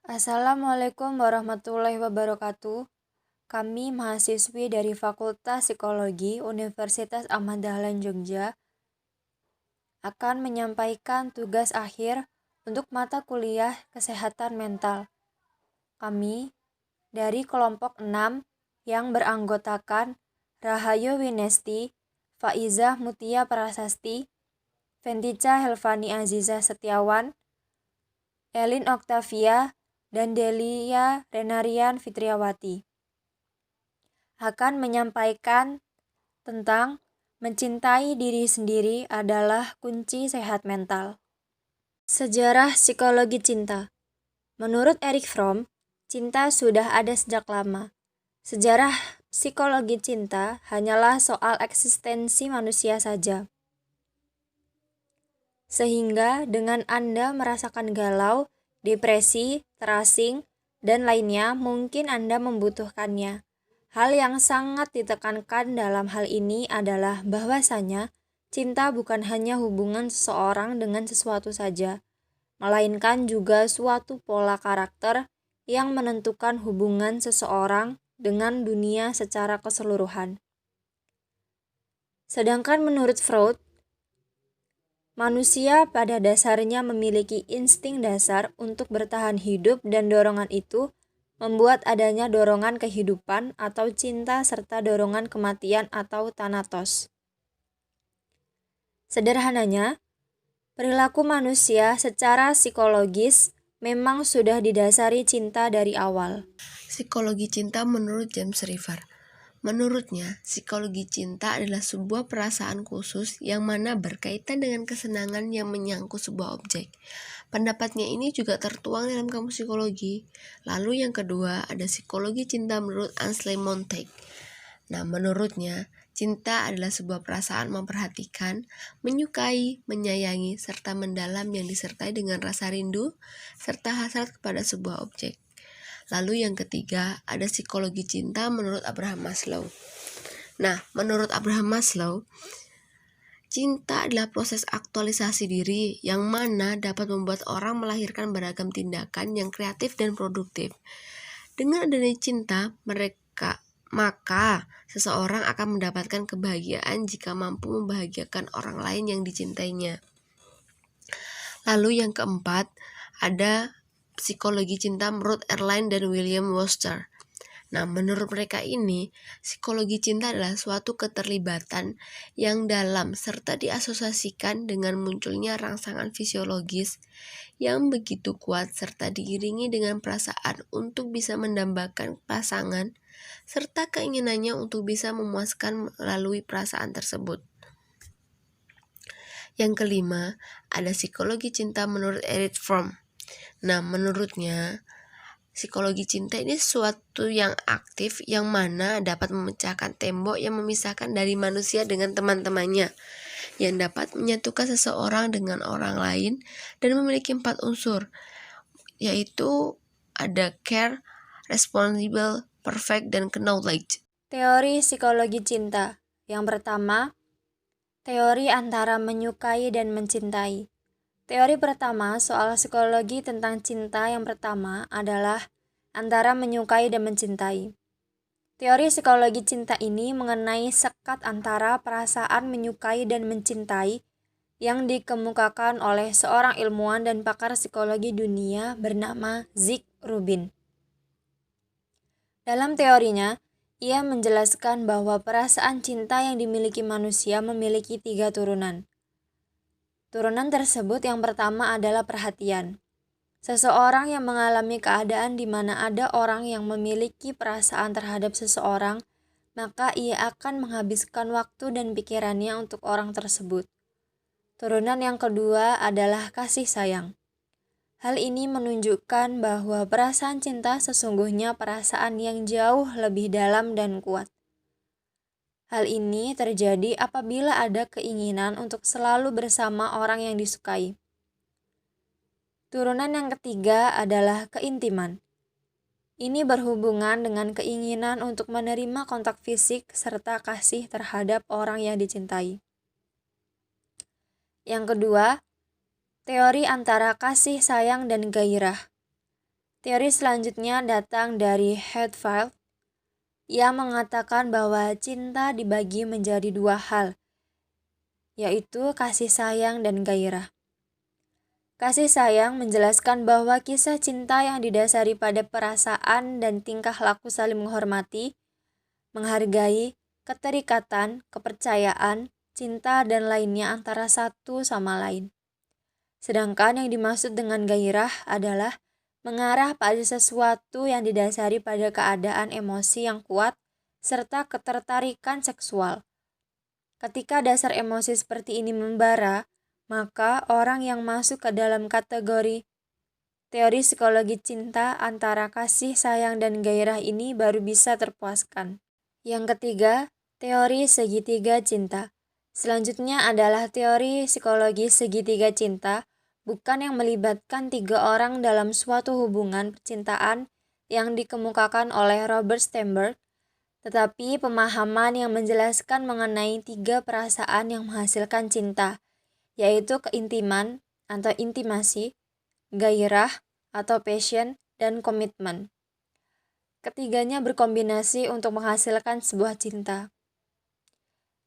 Assalamualaikum warahmatullahi wabarakatuh. Kami mahasiswi dari Fakultas Psikologi Universitas Ahmad Dahlan Jogja akan menyampaikan tugas akhir untuk mata kuliah Kesehatan Mental. Kami dari kelompok 6 yang beranggotakan Rahayu Winesti, Faizah Mutia Prasasti, Ventica Helvani Aziza Setiawan, Elin Oktavia, dan Delia Renarian Fitriawati akan menyampaikan tentang mencintai diri sendiri adalah kunci sehat mental. Sejarah psikologi cinta. Menurut Erich Fromm, cinta sudah ada sejak lama. Sejarah psikologi cinta hanyalah soal eksistensi manusia saja. Sehingga dengan Anda merasakan galau, depresi, terasing, dan lainnya, mungkin Anda membutuhkannya. Hal yang sangat ditekankan dalam hal ini adalah bahwasanya cinta bukan hanya hubungan seseorang dengan sesuatu saja, melainkan juga suatu pola karakter yang menentukan hubungan seseorang dengan dunia secara keseluruhan. Sedangkan menurut Freud, manusia pada dasarnya memiliki insting dasar untuk bertahan hidup dan dorongan itu membuat adanya dorongan kehidupan atau cinta serta dorongan kematian atau thanatos. Sederhananya, perilaku manusia secara psikologis memang sudah didasari cinta dari awal. Psikologi cinta menurut James River. Menurutnya, psikologi cinta adalah sebuah perasaan khusus yang mana berkaitan dengan kesenangan yang menyangkut sebuah objek. Pendapatnya ini juga tertuang dalam kamus psikologi. Lalu yang kedua, ada psikologi cinta menurut Anselm Montaigne. Menurutnya, cinta adalah sebuah perasaan memperhatikan, menyukai, menyayangi, serta mendalam yang disertai dengan rasa rindu, serta hasrat kepada sebuah objek. Lalu yang ketiga, ada psikologi cinta menurut Abraham Maslow. Menurut Abraham Maslow, cinta adalah proses aktualisasi diri yang mana dapat membuat orang melahirkan beragam tindakan yang kreatif dan produktif. Dengan adanya cinta, maka seseorang akan mendapatkan kebahagiaan jika mampu membahagiakan orang lain yang dicintainya. Lalu yang keempat, ada psikologi cinta menurut Erline dan William Webster. Menurut mereka ini, psikologi cinta adalah suatu keterlibatan yang dalam serta diasosiasikan dengan munculnya rangsangan fisiologis yang begitu kuat serta diiringi dengan perasaan untuk bisa mendambakan pasangan serta keinginannya untuk bisa memuaskan melalui perasaan tersebut. Yang kelima, ada psikologi cinta menurut Erich Fromm. Menurutnya, psikologi cinta ini sesuatu yang aktif yang mana dapat memecahkan tembok yang memisahkan dari manusia dengan teman-temannya, yang dapat menyatukan seseorang dengan orang lain dan memiliki 4 unsur, yaitu ada care, responsible, perfect, dan knowledge. Teori psikologi cinta. Yang pertama, teori antara menyukai dan mencintai. Teori pertama soal psikologi tentang cinta yang pertama adalah antara menyukai dan mencintai. Teori psikologi cinta ini mengenai sekat antara perasaan menyukai dan mencintai yang dikemukakan oleh seorang ilmuwan dan pakar psikologi dunia bernama Zig Rubin. Dalam teorinya, ia menjelaskan bahwa perasaan cinta yang dimiliki manusia memiliki 3 turunan. Turunan tersebut yang pertama adalah perhatian. Seseorang yang mengalami keadaan di mana ada orang yang memiliki perasaan terhadap seseorang, maka ia akan menghabiskan waktu dan pikirannya untuk orang tersebut. Turunan yang kedua adalah kasih sayang. Hal ini menunjukkan bahwa perasaan cinta sesungguhnya perasaan yang jauh lebih dalam dan kuat. Hal ini terjadi apabila ada keinginan untuk selalu bersama orang yang disukai. Turunan yang ketiga adalah keintiman. Ini berhubungan dengan keinginan untuk menerima kontak fisik serta kasih terhadap orang yang dicintai. Yang kedua, teori antara kasih sayang dan gairah. Teori selanjutnya datang dari Hatfield. Ia mengatakan bahwa cinta dibagi menjadi dua hal, yaitu kasih sayang dan gairah. Kasih sayang menjelaskan bahwa kisah cinta yang didasari pada perasaan dan tingkah laku saling menghormati, menghargai, keterikatan, kepercayaan, cinta, dan lainnya antara satu sama lain. Sedangkan yang dimaksud dengan gairah adalah mengarah pada sesuatu yang didasari pada keadaan emosi yang kuat serta ketertarikan seksual. Ketika dasar emosi seperti ini membara, maka orang yang masuk ke dalam kategori teori psikologi cinta antara kasih sayang dan gairah ini baru bisa terpuaskan. Yang ketiga, teori segitiga cinta. Selanjutnya adalah teori psikologi segitiga cinta, bukan yang melibatkan tiga orang dalam suatu hubungan percintaan yang dikemukakan oleh Robert Sternberg, tetapi pemahaman yang menjelaskan mengenai tiga perasaan yang menghasilkan cinta, yaitu keintiman atau intimasi, gairah atau passion, dan komitmen. Ketiganya berkombinasi untuk menghasilkan sebuah cinta.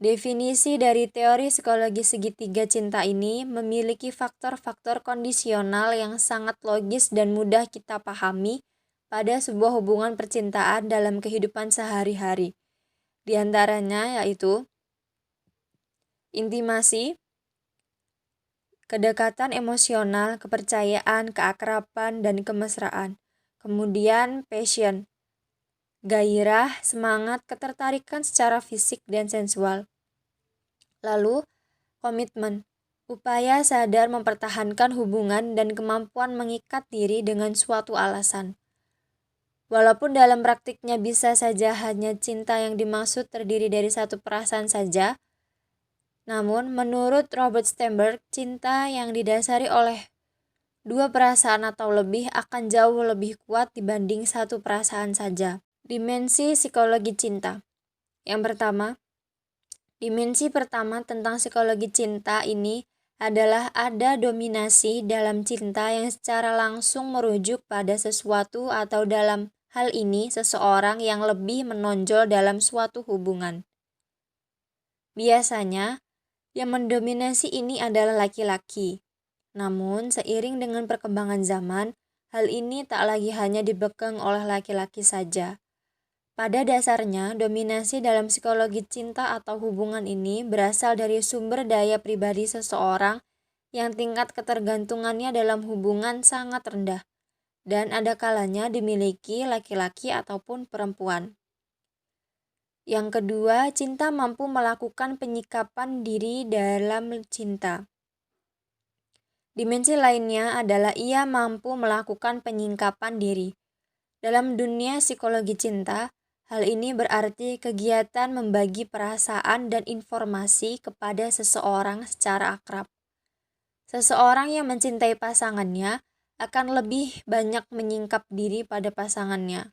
Definisi dari teori psikologi segitiga cinta ini memiliki faktor-faktor kondisional yang sangat logis dan mudah kita pahami pada sebuah hubungan percintaan dalam kehidupan sehari-hari. Di antaranya yaitu intimasi, kedekatan emosional, kepercayaan, keakraban, dan kemesraan. Kemudian passion, gairah, semangat, ketertarikan secara fisik dan sensual. Lalu, komitmen, upaya sadar mempertahankan hubungan dan kemampuan mengikat diri dengan suatu alasan. Walaupun dalam praktiknya bisa saja hanya cinta yang dimaksud terdiri dari satu perasaan saja, namun menurut Robert Sternberg, cinta yang didasari oleh dua perasaan atau lebih akan jauh lebih kuat dibanding satu perasaan saja. Dimensi psikologi cinta. Yang pertama, dimensi pertama tentang psikologi cinta ini adalah ada dominasi dalam cinta yang secara langsung merujuk pada sesuatu atau dalam hal ini seseorang yang lebih menonjol dalam suatu hubungan. Biasanya, yang mendominasi ini adalah laki-laki. Namun, seiring dengan perkembangan zaman, hal ini tak lagi hanya dipegang oleh laki-laki saja. Pada dasarnya, dominasi dalam psikologi cinta atau hubungan ini berasal dari sumber daya pribadi seseorang yang tingkat ketergantungannya dalam hubungan sangat rendah, dan ada kalanya dimiliki laki-laki ataupun perempuan. Yang kedua, cinta mampu melakukan penyikapan diri dalam cinta. Dimensi lainnya adalah ia mampu melakukan penyingkapan diri. Dalam dunia psikologi cinta, hal ini berarti kegiatan membagi perasaan dan informasi kepada seseorang secara akrab. Seseorang yang mencintai pasangannya akan lebih banyak menyingkap diri pada pasangannya.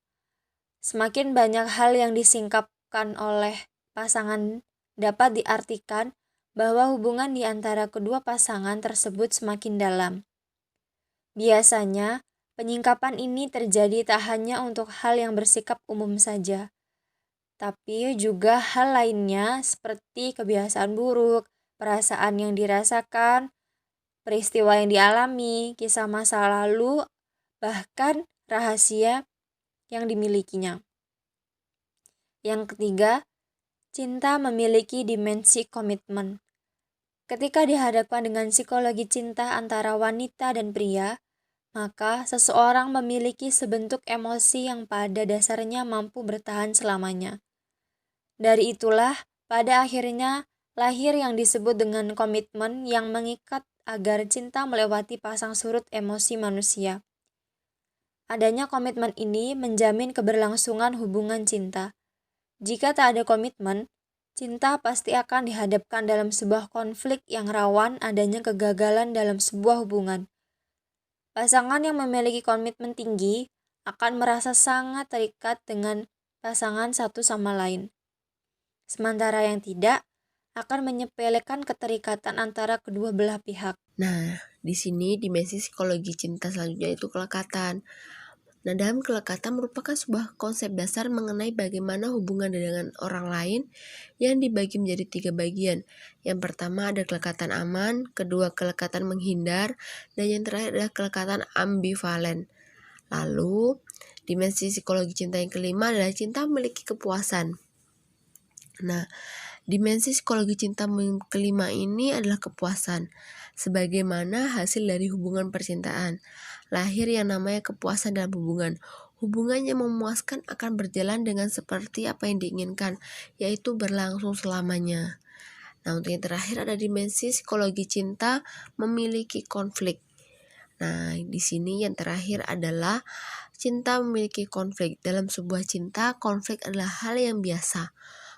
Semakin banyak hal yang disingkapkan oleh pasangan dapat diartikan bahwa hubungan di antara kedua pasangan tersebut semakin dalam. Biasanya, penyingkapan ini terjadi tak hanya untuk hal yang bersikap umum saja, tapi juga hal lainnya seperti kebiasaan buruk, perasaan yang dirasakan, peristiwa yang dialami, kisah masa lalu, bahkan rahasia yang dimilikinya. Yang ketiga, cinta memiliki dimensi komitmen. Ketika dihadapkan dengan psikologi cinta antara wanita dan pria, maka seseorang memiliki sebentuk emosi yang pada dasarnya mampu bertahan selamanya. Dari itulah, pada akhirnya lahir yang disebut dengan komitmen yang mengikat agar cinta melewati pasang surut emosi manusia. Adanya komitmen ini menjamin keberlangsungan hubungan cinta. Jika tak ada komitmen, cinta pasti akan dihadapkan dalam sebuah konflik yang rawan adanya kegagalan dalam sebuah hubungan. Pasangan yang memiliki komitmen tinggi akan merasa sangat terikat dengan pasangan satu sama lain. Sementara yang tidak akan menyepelekan keterikatan antara kedua belah pihak. Nah, di sini dimensi psikologi cinta selanjutnya itu kelekatan. Nah, dalam kelekatan merupakan sebuah konsep dasar mengenai bagaimana hubungan dengan orang lain yang dibagi menjadi 3 bagian. Yang pertama ada kelekatan aman, kedua kelekatan menghindar, dan yang terakhir adalah kelekatan ambivalen. Lalu, dimensi psikologi cinta yang kelima adalah cinta memiliki kepuasan. Nah, dimensi psikologi cinta kelima ini adalah kepuasan. Sebagaimana hasil dari hubungan percintaan, lahir yang namanya kepuasan dalam hubungan. Hubungan yang memuaskan akan berjalan dengan seperti apa yang diinginkan, yaitu berlangsung selamanya. Nah, untuk yang terakhir ada dimensi psikologi cinta memiliki konflik. Nah, di sini yang terakhir adalah cinta memiliki konflik. Dalam sebuah cinta, konflik adalah hal yang biasa.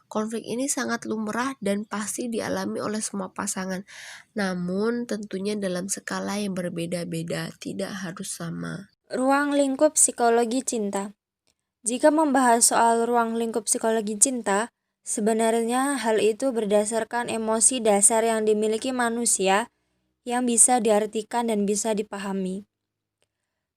Konflik ini sangat lumrah dan pasti dialami oleh semua pasangan. Namun tentunya dalam skala yang berbeda-beda, tidak harus sama. Ruang lingkup psikologi cinta. Jika membahas soal ruang lingkup psikologi cinta, sebenarnya hal itu berdasarkan emosi dasar yang dimiliki manusia yang bisa diartikan dan bisa dipahami.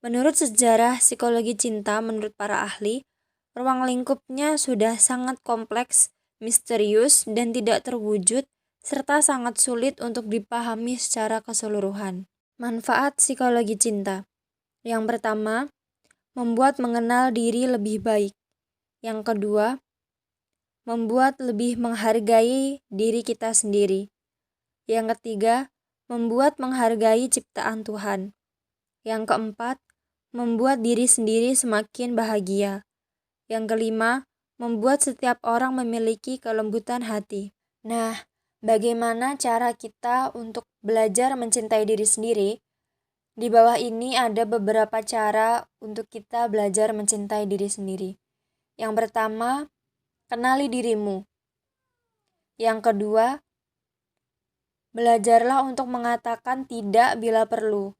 Menurut sejarah psikologi cinta, menurut para ahli, ruang lingkupnya sudah sangat kompleks, misterius, dan tidak terwujud, serta sangat sulit untuk dipahami secara keseluruhan. Manfaat psikologi cinta. Yang pertama, membuat mengenal diri lebih baik. Yang kedua, membuat lebih menghargai diri kita sendiri. Yang ketiga, membuat menghargai ciptaan Tuhan. Yang keempat, membuat diri sendiri semakin bahagia. Yang kelima, membuat setiap orang memiliki kelembutan hati. Nah, bagaimana cara kita untuk belajar mencintai diri sendiri? Di bawah ini ada beberapa cara untuk kita belajar mencintai diri sendiri. Yang pertama, kenali dirimu. Yang kedua, belajarlah untuk mengatakan tidak bila perlu.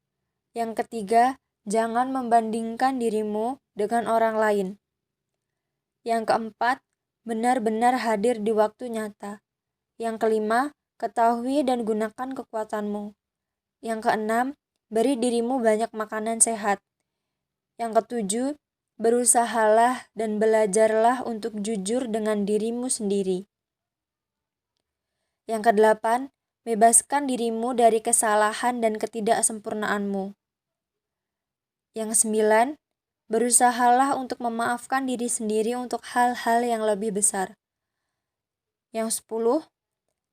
Yang ketiga, jangan membandingkan dirimu dengan orang lain. Yang keempat, benar-benar hadir di waktu nyata. Yang kelima, ketahui dan gunakan kekuatanmu. Yang keenam, beri dirimu banyak makanan sehat. Yang ketujuh, berusahalah dan belajarlah untuk jujur dengan dirimu sendiri. Yang kedelapan, bebaskan dirimu dari kesalahan dan ketidaksempurnaanmu. Yang sembilan, berusahalah untuk memaafkan diri sendiri untuk hal-hal yang lebih besar. Yang 10,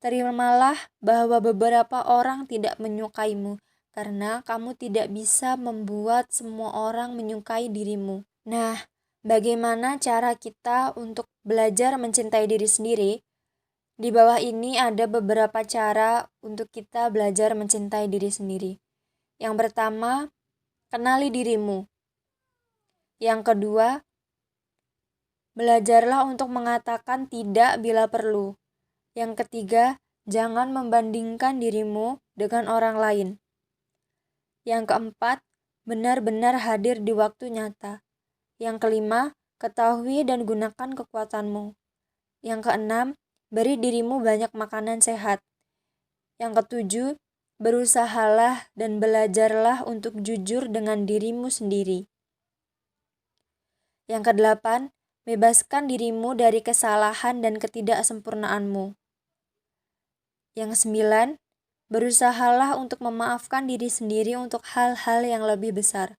terimalah bahwa beberapa orang tidak menyukaimu karena kamu tidak bisa membuat semua orang menyukai dirimu. Nah, bagaimana cara kita untuk belajar mencintai diri sendiri? Di bawah ini ada beberapa cara untuk kita belajar mencintai diri sendiri. Yang pertama, kenali dirimu. Yang kedua, belajarlah untuk mengatakan tidak bila perlu. Yang ketiga, jangan membandingkan dirimu dengan orang lain. Yang keempat, benar-benar hadir di waktu nyata. Yang kelima, ketahui dan gunakan kekuatanmu. Yang keenam, beri dirimu banyak makanan sehat. Yang ketujuh, berusahalah dan belajarlah untuk jujur dengan dirimu sendiri. Yang kedelapan, bebaskan dirimu dari kesalahan dan ketidaksempurnaanmu. Yang sembilan, berusahalah untuk memaafkan diri sendiri untuk hal-hal yang lebih besar.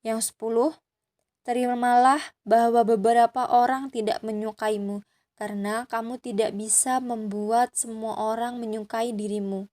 Yang 10, terimalah bahwa beberapa orang tidak menyukaimu karena kamu tidak bisa membuat semua orang menyukai dirimu.